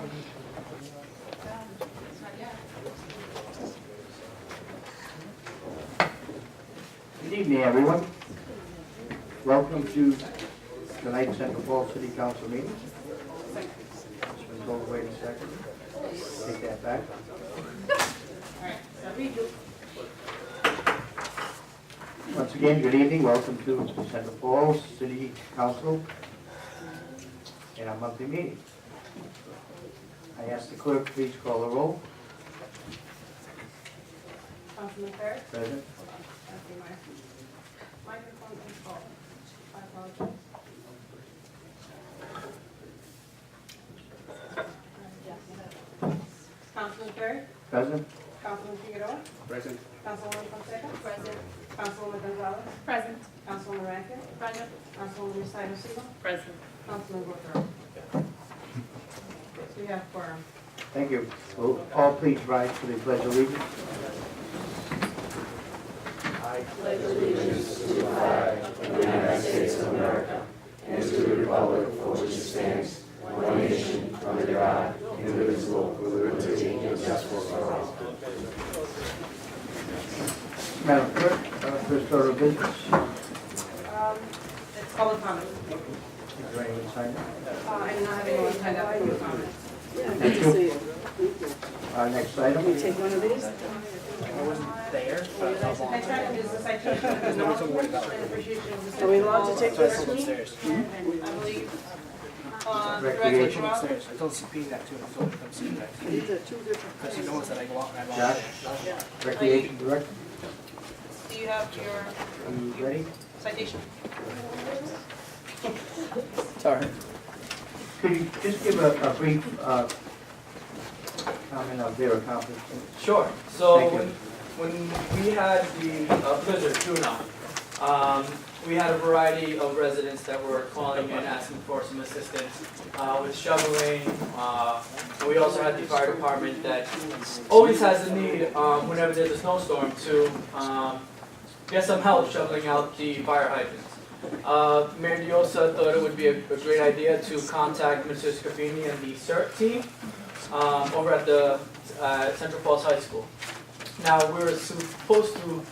Good evening, everyone. Welcome to tonight's Central Falls City Council meeting. Just been told, wait a second. Take that back. Once again, good evening. Welcome to Central Falls City Council and our monthly meeting. I ask the clerk, please call the roll. Councilman Ferris? Present. Trustee Meyer? Microphone installed. I apologize. Councilman Ferris? Present. Councilman Figueroa? Present. Councilwoman Fonseca? Present. Councilwoman Gonzalez? Present. Councilwoman Rankin? Present. Councilwoman Recital Siegel? Present. Councilman Bothero? So we have quorum. Thank you. Will all please rise for the pledge of allegiance? Madam Clerk, first order of business. It's public comment. Is there anyone signed up? I'm not having one signed up for public comment. Thank you. Next item. Take one of these? I wasn't there. Next item is the citation of the and appreciation of the. Are we allowed to take So I this? told upstairs. And I believe, Director Recreation. Brown. Upstairs. I told CP that too. I told him to come see that. These are two different Because he knows that I go out and I Josh, volunteer. Recreation Director, Do you have your are you ready? citation? Sorry. Could you just give a brief comment of their accomplishments? Sure. So Thank you. when we had the blizzard, Tuna, we had a variety of residents that were calling in asking for some assistance with shoveling. We also had the fire department that always has a need whenever there's a snowstorm to get some help shoveling out the fire hydrants. Mayor Diosa thought it would be a great idea to contact Mr. Scafini and the CERT team over at the Central Falls High School. Now, we were supposed to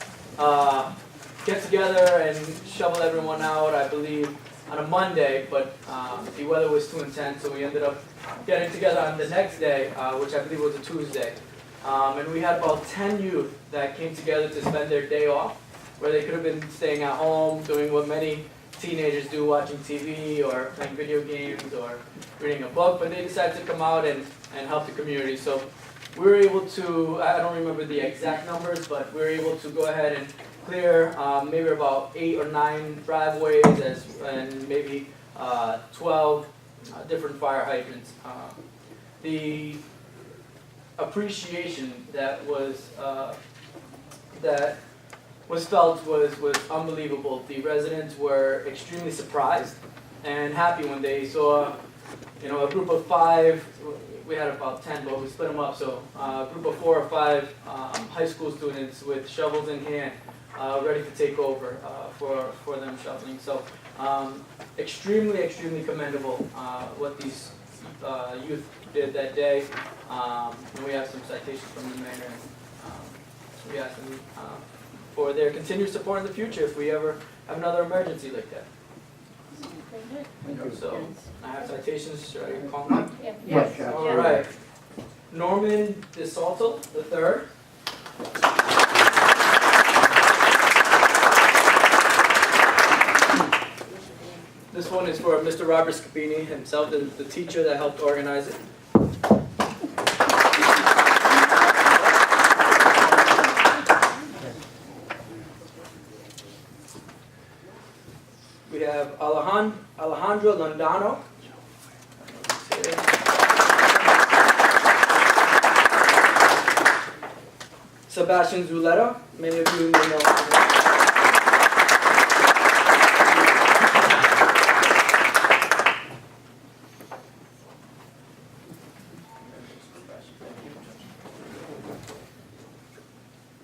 get together and shovel everyone out, I believe, on a Monday, but the weather was too intense, so we ended up getting together on the next day, which I believe was a Tuesday. And we had about 10 youth that came together to spend their day off, where they could have been staying at home, doing what many teenagers do, watching TV or playing video games or reading a book, but they decided to come out and help the community. So we were able to, I don't remember the exact numbers, but we were able to go ahead and clear maybe about 8 or 9 driveways and maybe 12 different fire hydrants. The appreciation that was felt was unbelievable. The residents were extremely surprised and happy when they saw, a group of 5. We had about 10, but we split them up. So a group of 4 or 5 high school students with shovels in hand, ready to take over for them shoveling. So extremely commendable what these youth did that day. And we have some citations from the mayor. We asked them for their continued support in the future if we ever have another emergency like that. So I have citations. Should I call them up? Yes, Josh. All right. Norman DeSalto III. This one is for Mr. Robert Scapini himself, the teacher that helped organize it. We have Alejandro Londano. Sebastian Zuleta, many of you may know.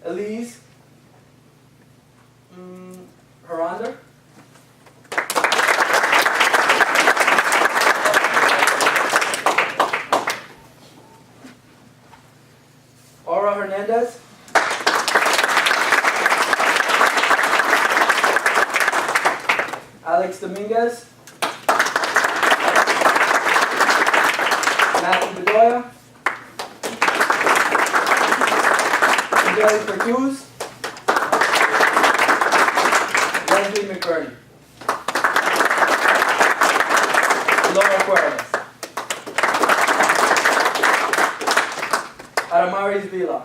Elise Herander. Hernandez. Alex Dominguez. Matthew Bedoya. Angelica Cruz. Leslie McBurney. Laura Cuervas. Adamaris Vila.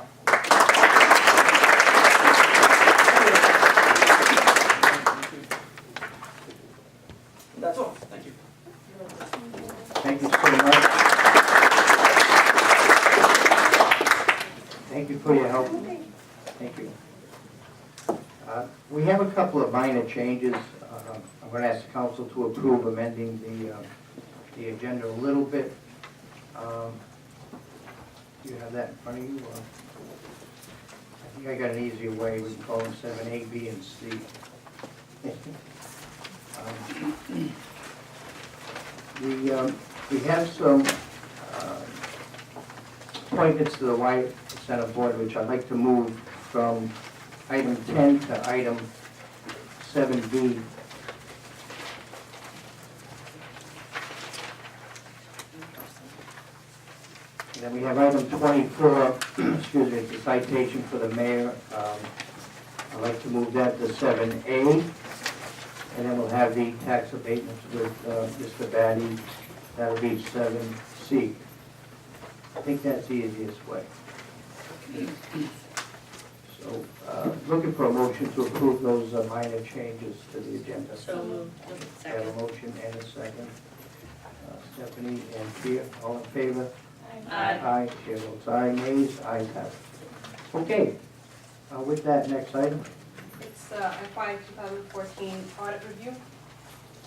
That's all. Thank you. Thank you so much. Thank you for your help. Thank you. We have a couple of minor changes. I'm going to ask the council to approve amending the agenda a little bit. Do you have that in front of you? Or? I think I got an easier way. We can call them 7A, B, and C. We have some appointments to the White Center Board, which I'd like to move from item 10 to item 7B. And then we have item 24, excuse me, it's a citation for the mayor. I'd like to move that to 7A. And then we'll have the tax abatements with Mr. Batty. That'll be 7C. I think that's the easiest way. So, looking for a motion to approve those minor changes to the agenda. So moved. I have a motion and a second. Stephanie and Pia, all in favor? Aye. Aye, chair votes aye, nays, ayes have it. Okay, with that, next item. It's FY 2014 audit review.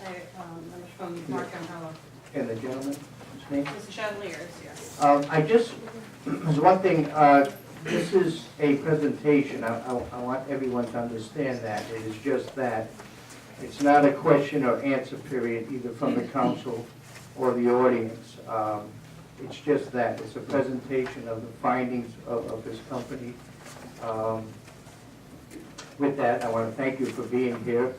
It's from Mark Amhello. And the gentleman, his name? Mr. Chandelier is here. I just, there's one thing, this is a presentation. I want everyone to understand that. It is just that. It's not a question or answer period either from the council or the audience. It's just that. It's a presentation of the findings of this company. With that, I want to thank you for being here.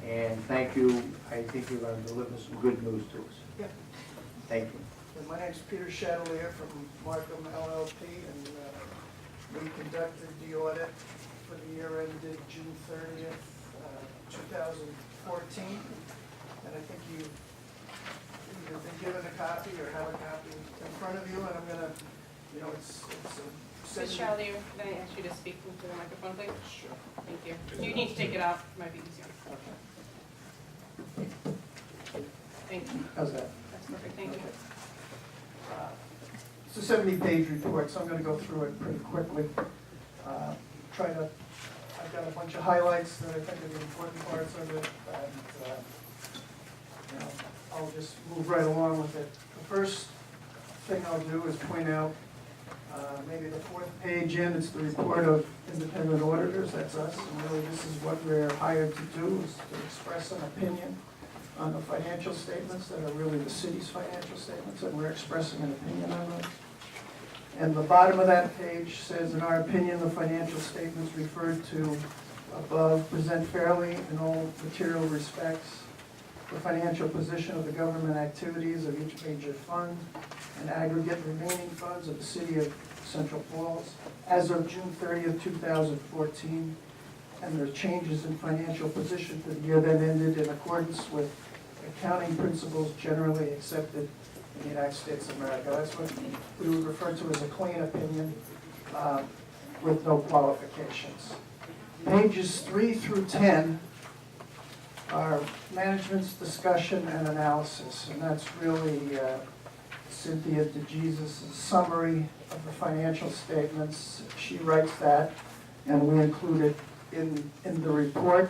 And thank you. I think you're going to deliver some good news to us. Yep. Thank you. And my name's Peter Chatelier from Markham LLP, and we conducted the audit for the year ended June 30th, 2014. And I think you've either been given a copy or have a copy in front of you, and I'm gonna, it's a... Ms. Chandelier, can I ask you to speak into the microphone, please? Sure. Thank you. You need to take it out. It might be easier. Thank you. How's that? That's perfect. Thank you. It's a 70-page report, so I'm going to go through it pretty quickly. I've got a bunch of highlights that I think are the important parts of it, and I'll just move right along with it. The first thing I'll do is point out maybe the fourth page in, it's the report of independent auditors, that's us, and really this is what we're hired to do, is to express an opinion on the financial statements that are really the city's financial statements, and we're expressing an opinion on those. And the bottom of that page says, in our opinion, the financial statements referred to above present fairly in all material respects the financial position of the government activities of each major fund and aggregate remaining funds of the city of Central Falls as of June 30th, 2014, and there's changes in financial position for the year that ended in accordance with accounting principles generally accepted in the United States of America. That's what we would refer to as a clean opinion with no qualifications. Pages 3 through 10 are management's discussion and analysis, and that's really Cynthia DeJesus' summary of the financial statements. She writes that, and we include it in the report,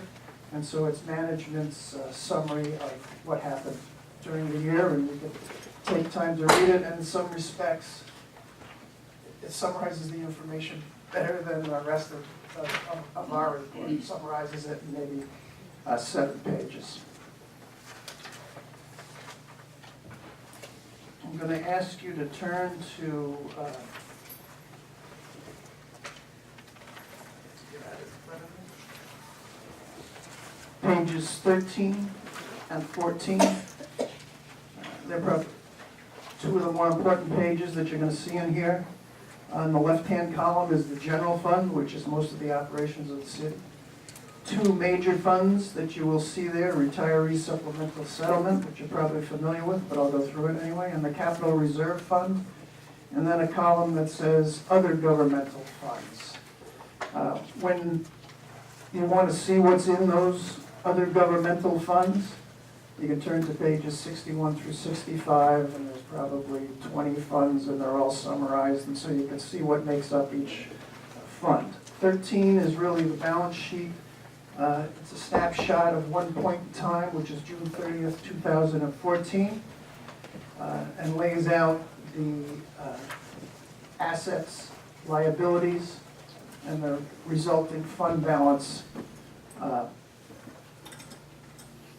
and so it's management's summary of what happened during the year, and you can take time to read it, and in some respects it summarizes the information better than the rest of our report. It summarizes it in maybe 7 pages. I'm going to ask you to turn to that in front of me. Pages 13 and 14. They're probably two of the more important pages that you're going to see in here. On the left-hand column is the general fund, which is most of the operations of the city. Two major funds that you will see there, retiree supplemental settlement, which you're probably familiar with, but I'll go through it anyway, and the capital reserve fund, and then a column that says other governmental funds. When you want to see what's in those other governmental funds, you can turn to pages 61 through 65, and there's probably 20 funds, and they're all summarized, and so you can see what makes up each fund. 13 is really the balance sheet. It's a snapshot of one point in time, which is June 30th, 2014, and lays out the assets, liabilities, and the resulting fund balance.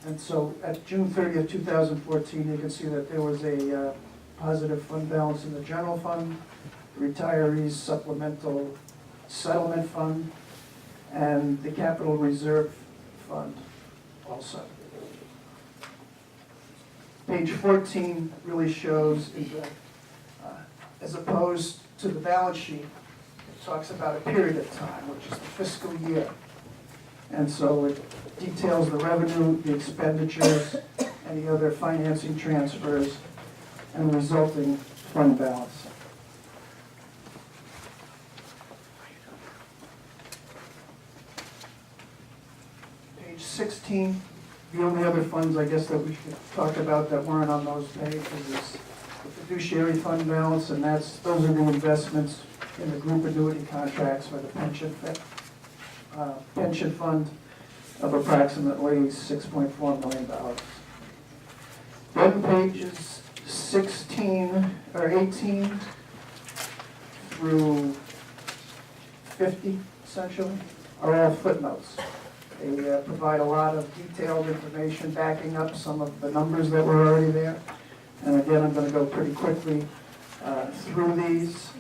And so at June 30th, 2014, you can see that there was a positive fund balance in the general fund, retirees supplemental settlement fund, and the capital reserve fund also. Page 14 really shows, as opposed to the balance sheet, it talks about a period of time, which is the fiscal year. And so it details the revenue, the expenditures, any other financing transfers, and resulting fund balance. Page 16, the only other funds I guess that we should talk about that weren't on those pages is the fiduciary fund balance, and those are the investments in the group annuity contracts for the pension fund of approximately $6.4 million. Then pages 16 or 18 through 50 essentially are all footnotes. They provide a lot of detailed information backing up some of the numbers that were already there. And again, I'm going to go pretty quickly through these.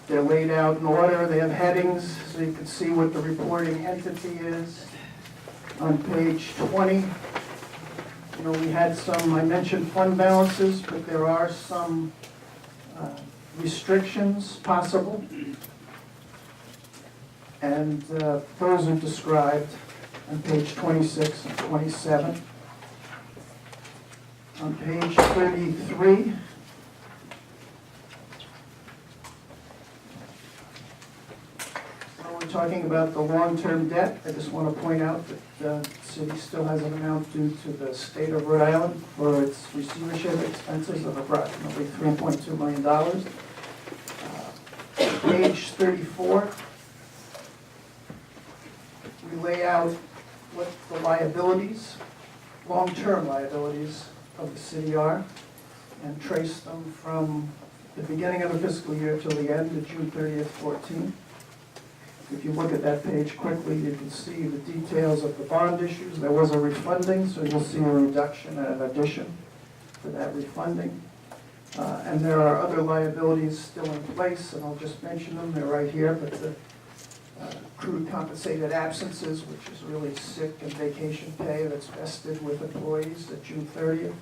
They're laid out in order. They have headings so you can see what the reporting entity is. On page 20, we had some, I mentioned fund balances, but there are some restrictions possible. And those are described on page 26 and 27. On page 33, when we're talking about the long-term debt, I just want to point out that the city still has an amount due to the state of Rhode Island for its receivership expenses of approximately $3.2 million. Page 34, we lay out what the liabilities, long-term liabilities of the city are, and trace them from the beginning of the fiscal year till the end of June 30th, 14. If you look at that page quickly, you can see the details of the bond issues. There was a refunding, so you'll see a reduction and an addition to that refunding. And there are other liabilities still in place, and I'll just mention them. They're right here, but the accrued compensated absences, which is really sick and vacation pay that's vested with employees at June 30th.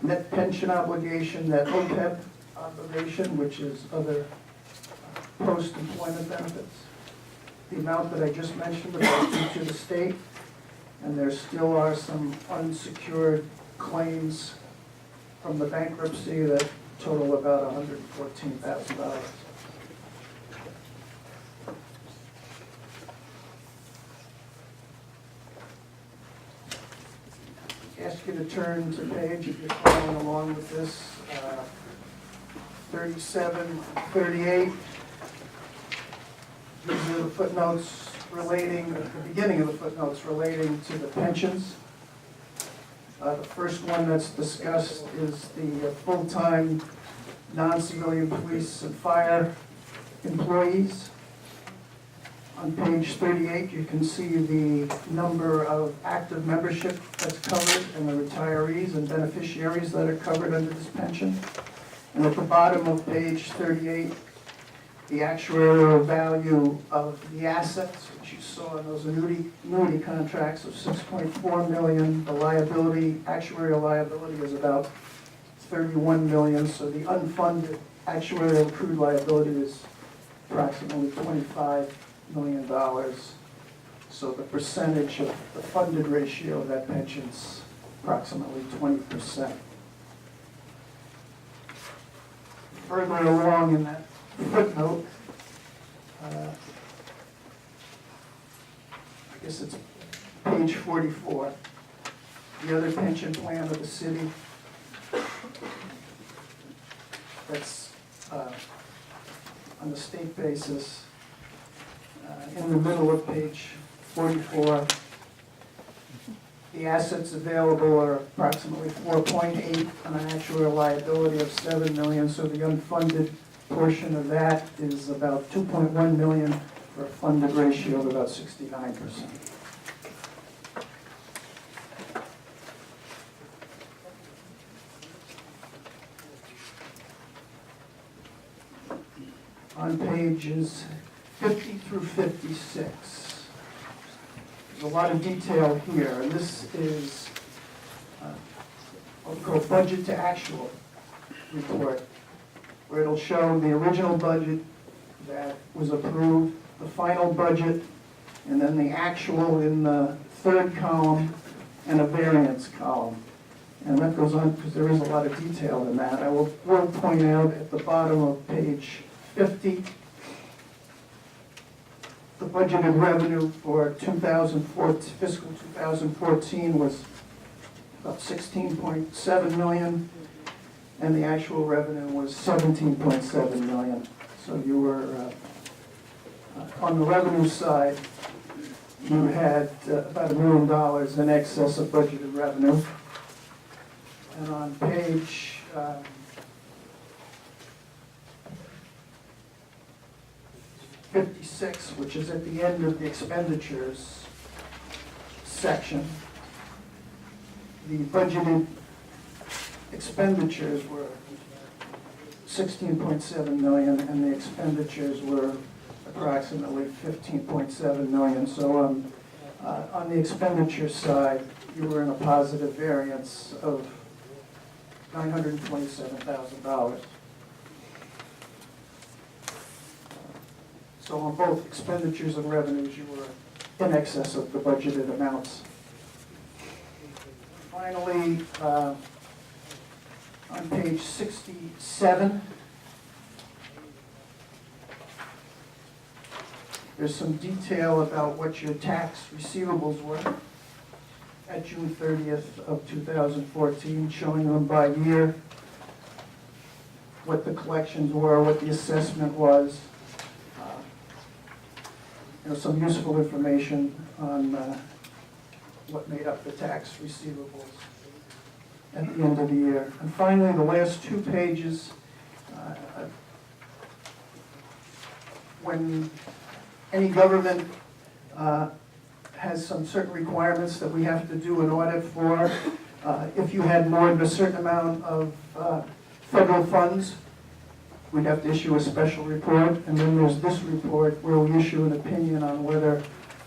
Net pension obligation, net OPEB obligation, which is other post-employment benefits. The amount that I just mentioned about due to the state, and there still are some unsecured claims from the bankruptcy that total about $114,000. Ask you to turn to page, if you're following along with this, 37, 38. These are the footnotes relating, at the beginning of the footnotes relating to the pensions. The first one that's discussed is the full-time non-civilian police and fire employees. On page 38, you can see the number of active membership that's covered and the retirees and beneficiaries that are covered under this pension. And at the bottom of page 38, the actuarial value of the assets, which you saw in those annuity contracts of $6.4 million. The liability, actuarial liability is about $31 million, so the unfunded actuarial accrued liability is approximately $25 million. So the percentage of the funded ratio of that pension's approximately 20%. Further along in that footnote, I guess it's page 44, the other pension plan of the city. That's on the state basis. In the middle of page 44, the assets available are approximately 4.8 on an actual liability of 7 million, so the unfunded portion of that is about 2.1 million for a funded ratio of about 69%. On pages 50 through 56, there's a lot of detail here, and this is what we call budget to actual report, where it'll show the original budget that was approved, the final budget, and then the actual in the third column and a variance column. And that goes on because there is a lot of detail in that. I will point out at the bottom of page 50, the budgeted revenue for fiscal 2014 was about 16.7 million, and the actual revenue was 17.7 million. So you were, on the revenue side, you had about $1 million in excess of budgeted revenue. And on page 56, which is at the end of the expenditures section, the budgeted expenditures were 16.7 million, and the expenditures were approximately 15.7 million. So on the expenditure side, you were in a positive variance of $927,000. So on both expenditures and revenues, you were in excess of the budgeted amounts. Finally, on page 67, there's some detail about what your tax receivables were at June 30th of 2014, showing them by year, what the collections were, what the assessment was. Some useful information on what made up the tax receivables at the end of the year. And finally, the last two pages, when any government has some certain requirements that we have to do an audit for, if you had more than a certain amount of federal funds, we'd have to issue a special report, and then there's this report where we issue an opinion on whether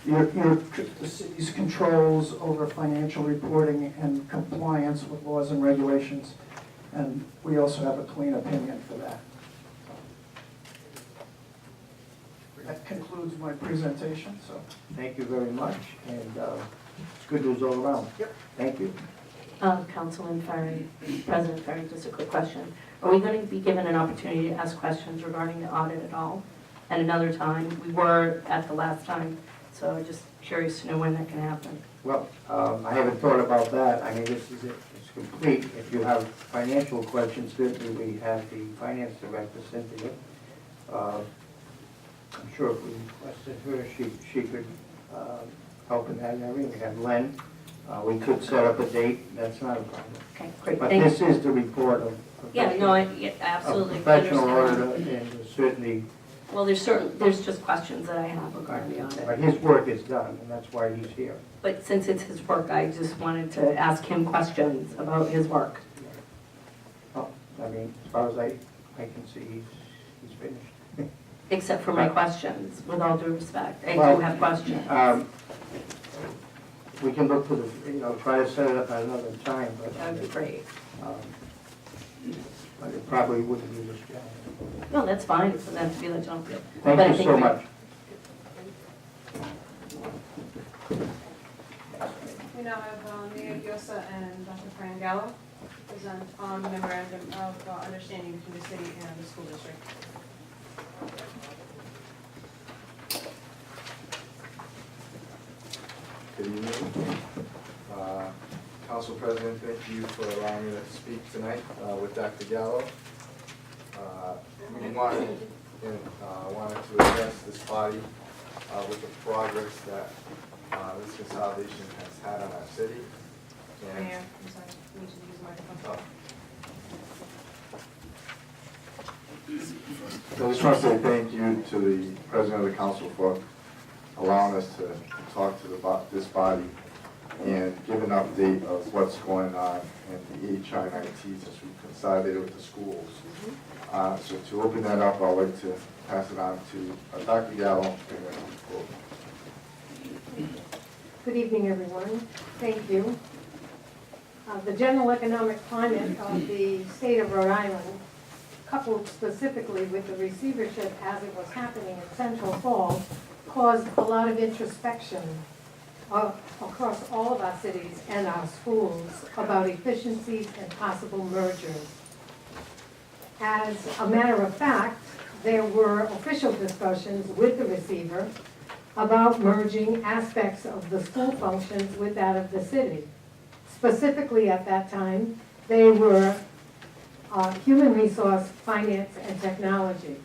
the city's controls over financial reporting and compliance with laws and regulations, and we also have a clean opinion for that. That concludes my presentation. So, Thank you very much, and it's good news all around. Yep. Thank you. Councilman Ferry, President Ferry, just a quick question. Are we going to be given an opportunity to ask questions regarding the audit at all at another time? We were at the last time, so I'm just curious to know when that can happen. Well, I haven't thought about that. I mean, this is it. It's complete. If you have financial questions, certainly we have the finance director, Cynthia. I'm sure if we requested her, she could help in that area. We have Len. We could set up a date. That's not a problem. Okay, great. But Thank this you. is the report of Yeah, no, absolutely. professional Understand. auditor, and certainly, Well, there's just questions that I have regarding the but audit. his work is done, and that's why he's here. But since it's his work, I just wanted to ask him questions about his work. Oh, I mean, as far as I can see, he's finished. except for my questions, with all due respect. I Well, do have questions. We can look to the, try to set it up at another time, but, That would be great. but it probably wouldn't be this January. No, that's fine, it doesn't have to be that jump. Thank But I you think so we- much. We now have Mayor Giosa and Dr. Fran Gallo present on the memorandum of understanding between the city and the school district. Good evening. Council President, thank you for allowing me to speak tonight with Dr. Gallo. We wanted to address this body with the progress that this consolidation has had on our city. And Mayor, I'm sorry, you need to use the microphone. So I just want to say thank you to the President of the Council for allowing us to talk to this body and give an update of what's going on in the HI-19 since we consolidated with the schools. So to open that up, I'd like to pass it on to Dr. Gallo. Good evening, everyone. Thank you. The general economic climate of the state of Rhode Island, coupled specifically with the receivership as it was happening in Central Falls, caused a lot of introspection across all of our cities and our schools about efficiencies and possible mergers. As a matter of fact, there were official discussions with the receiver about merging aspects of the school functions with that of the city. Specifically at that time, they were human resource, finance, and technology.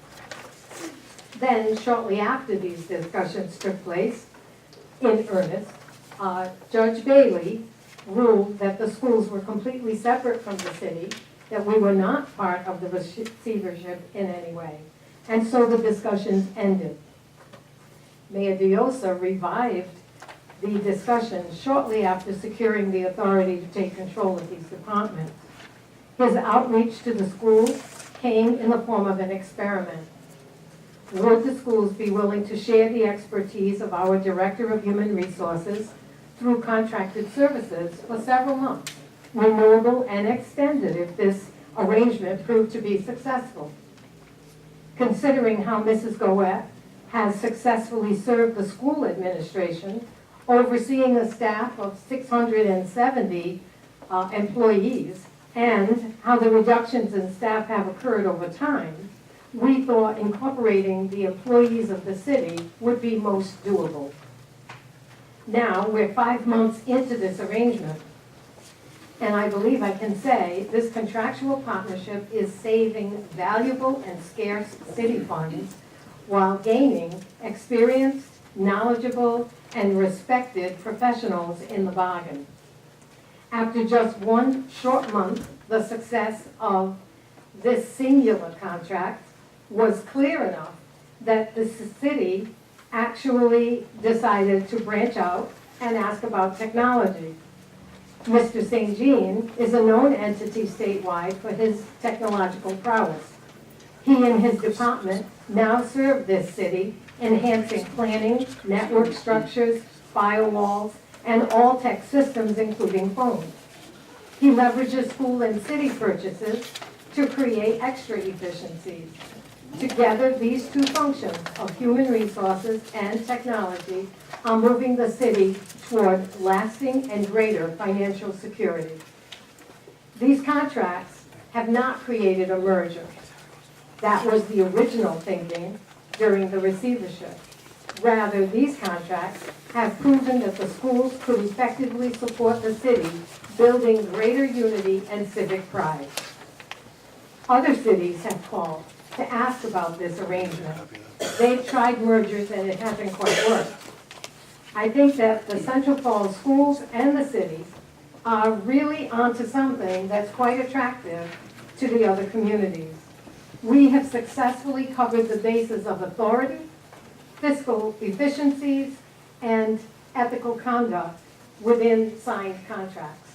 Then, shortly after these discussions took place, in earnest, Judge Bailey ruled that the schools were completely separate from the city, that we were not part of the receivership in any way. And so the discussions ended. Mayor Diosa revived the discussion shortly after securing the authority to take control of these departments. His outreach to the schools came in the form of an experiment. Would the schools be willing to share the expertise of our Director of Human Resources through contracted services for several months, renewable and extended if this arrangement proved to be successful? Considering how Mrs. Goet has successfully served the school administration, overseeing a staff of 670 employees, and how the reductions in staff have occurred over time, we thought incorporating the employees of the city would be most doable. Now, we're 5 months into this arrangement, and I believe I can say this contractual partnership is saving valuable and scarce city funds while gaining experienced, knowledgeable, and respected professionals in the bargain. After just 1 short month, the success of this singular contract was clear enough that the city actually decided to branch out and ask about technology. Mr. St. Jean is a known entity statewide for his technological prowess. He and his department now serve this city, enhancing planning, network structures, firewalls, and all tech systems, including phones. He leverages school and city purchases to create extra efficiencies. Together, these two functions of human resources and technology are moving the city toward lasting and greater financial security. These contracts have not created a merger. That was the original thinking during the receivership. Rather, these contracts have proven that the schools could effectively support the city, building greater unity and civic pride. Other cities have called to ask about this arrangement. They've tried mergers and it hasn't quite worked. I think that the Central Falls schools and the cities are really onto something that's quite attractive to the other communities. We have successfully covered the bases of authority, fiscal efficiencies, and ethical conduct within signed contracts.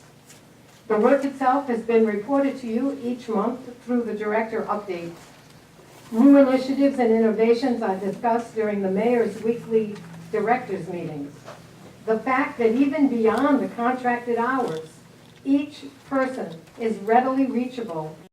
The work itself has been reported to you each month through the director updates. New initiatives and innovations are discussed during the mayor's weekly directors' meetings. The fact that even beyond the contracted hours, each person is readily reachable